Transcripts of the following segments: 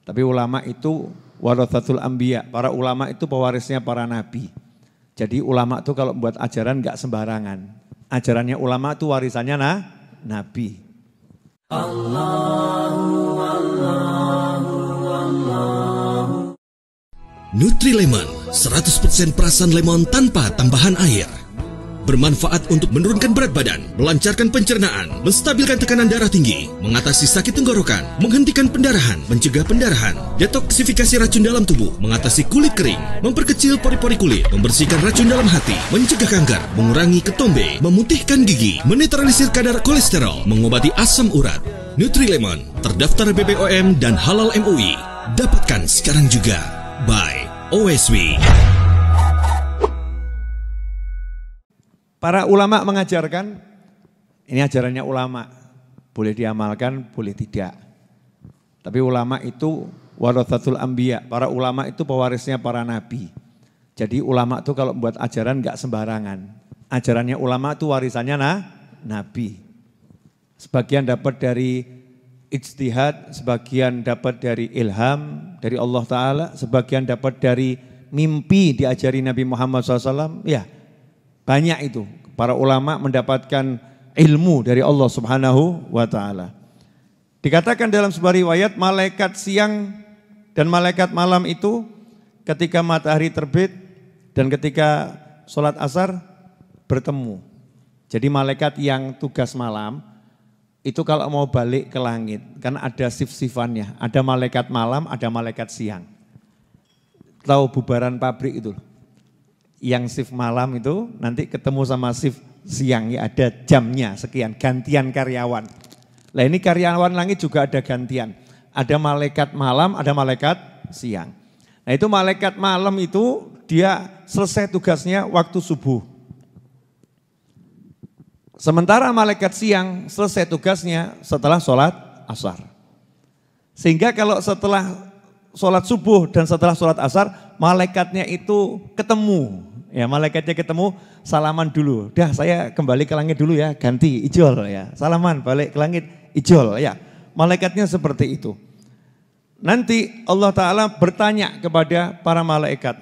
Tapi ulama itu warathatul anbiya, para ulama itu pewarisnya para nabi. Jadi ulama itu kalau buat ajaran enggak sembarangan. Ajarannya ulama itu warisannya nabi. Nutrilemon, 100% perasan lemon tanpa tambahan air. Bermanfaat untuk menurunkan berat badan, melancarkan pencernaan, menstabilkan tekanan darah tinggi, mengatasi sakit tenggorokan, menghentikan pendarahan, mencegah pendarahan, detoksifikasi racun dalam tubuh, mengatasi kulit kering, memperkecil pori-pori kulit, membersihkan racun dalam hati, mencegah kanker, mengurangi ketombe, memutihkan gigi, menetralisir kadar kolesterol, mengobati asam urat. Nutrilemon, terdaftar BPOM dan Halal MUI. Dapatkan sekarang juga. By OSW. Para ulama mengajarkan, ini ajarannya ulama, boleh diamalkan, boleh tidak. Tapi ulama itu warathatul anbiya, para ulama itu pewarisnya para nabi. Jadi ulama itu kalau buat ajaran enggak sembarangan. Ajarannya ulama itu warisannya nabi. Sebagian dapat dari ijtihad, sebagian dapat dari ilham dari Allah Ta'ala, sebagian dapat dari mimpi diajari Nabi Muhammad SAW, ya. Banyak itu, para ulama mendapatkan ilmu dari Allah Subhanahu wa Ta'ala. Dikatakan dalam sebuah riwayat, malaikat siang dan malaikat malam itu ketika matahari terbit dan ketika sholat asar bertemu. Jadi malaikat yang tugas malam itu kalau mau balik ke langit, kan ada shift-shiftannya, ada malaikat malam, ada malaikat siang. Tahu bubaran pabrik itu? Yang shift malam itu nanti ketemu sama shift siang, ya ada jamnya sekian, gantian karyawan. Nah ini karyawan langit juga ada gantian. Ada malaikat malam, ada malaikat siang. Nah itu malaikat malam itu dia selesai tugasnya waktu subuh. Sementara malaikat siang selesai tugasnya setelah sholat asar. Sehingga kalau setelah sholat subuh dan setelah sholat asar, malaikatnya itu ketemu. Ya, malaikatnya ketemu, salaman dulu. Dah saya kembali ke langit dulu ya, ganti ijol ya. Salaman balik ke langit ijol ya. Malaikatnya seperti itu. Nanti Allah Ta'ala bertanya kepada para malaikat.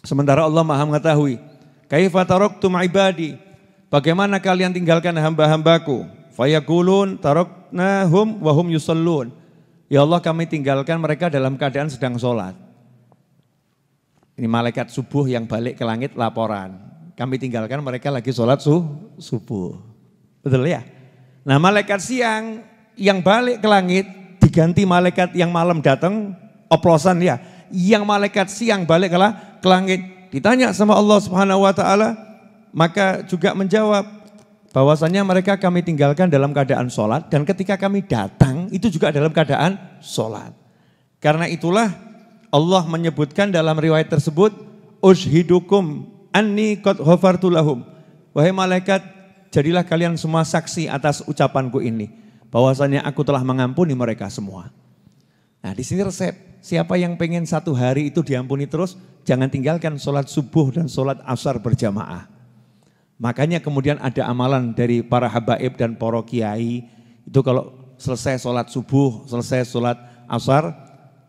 Sementara Allah Maha mengetahui. Kaifa taraktum ibadi? Bagaimana kalian tinggalkan hamba-hambaku? Fayaqulun taraknahum wa hum yusallun. Ya Allah, kami tinggalkan mereka dalam keadaan sedang sholat. Ini malaikat subuh yang balik ke langit laporan. Kami tinggalkan mereka lagi sholat subuh. Betul ya? Nah malaikat siang yang balik ke langit diganti malaikat yang malam datang, oplosan ya. Yang malaikat siang balik ke langit ditanya sama Allah Subhanahu wa Ta'ala, maka juga menjawab bahwasannya mereka kami tinggalkan dalam keadaan sholat dan ketika kami datang itu juga dalam keadaan sholat. Karena itulah Allah menyebutkan dalam riwayat tersebut, Ushidukum anni qad ghafartu lahum. Wahai malaikat, jadilah kalian semua saksi atas ucapanku ini, bahwasanya aku telah mengampuni mereka semua. Nah di sini resep, siapa yang pengen satu hari itu diampuni terus, jangan tinggalkan sholat subuh dan sholat asar berjamaah. Makanya kemudian ada amalan dari para habaib dan para kiai, itu kalau selesai sholat subuh, selesai sholat asar,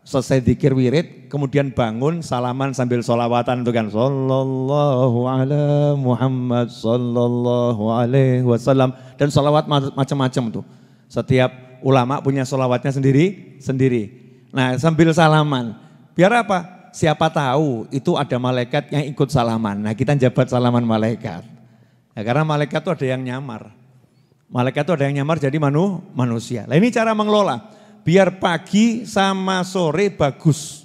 selesai zikir wirid, kemudian bangun salaman sambil sholawatan itu kan, sallallahu ala Muhammad sallallahu alaihi wasallam, dan sholawat macam-macam tuh. Setiap ulama punya sholawatnya sendiri. Nah sambil salaman, biar apa? Siapa tahu itu ada malaikat yang ikut salaman. Nah kita jabat salaman malaikat. Nah, karena malaikat itu ada yang nyamar. Malaikat itu ada yang nyamar jadi manusia. Nah ini cara mengelola. Biar pagi sama sore bagus.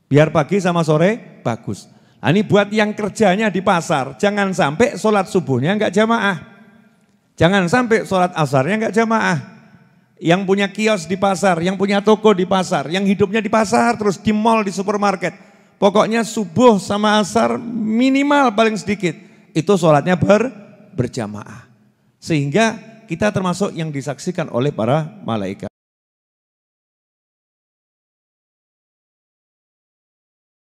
Biar pagi sama sore bagus. Nah ini buat yang kerjanya di pasar, jangan sampai sholat subuhnya enggak jamaah. Jangan sampai sholat asarnya enggak jamaah. Yang punya kios di pasar, yang punya toko di pasar, yang hidupnya di pasar terus di mall, di supermarket. Pokoknya subuh sama asar minimal paling sedikit. Itu sholatnya berjamaah. Sehingga kita termasuk yang disaksikan oleh para malaikat.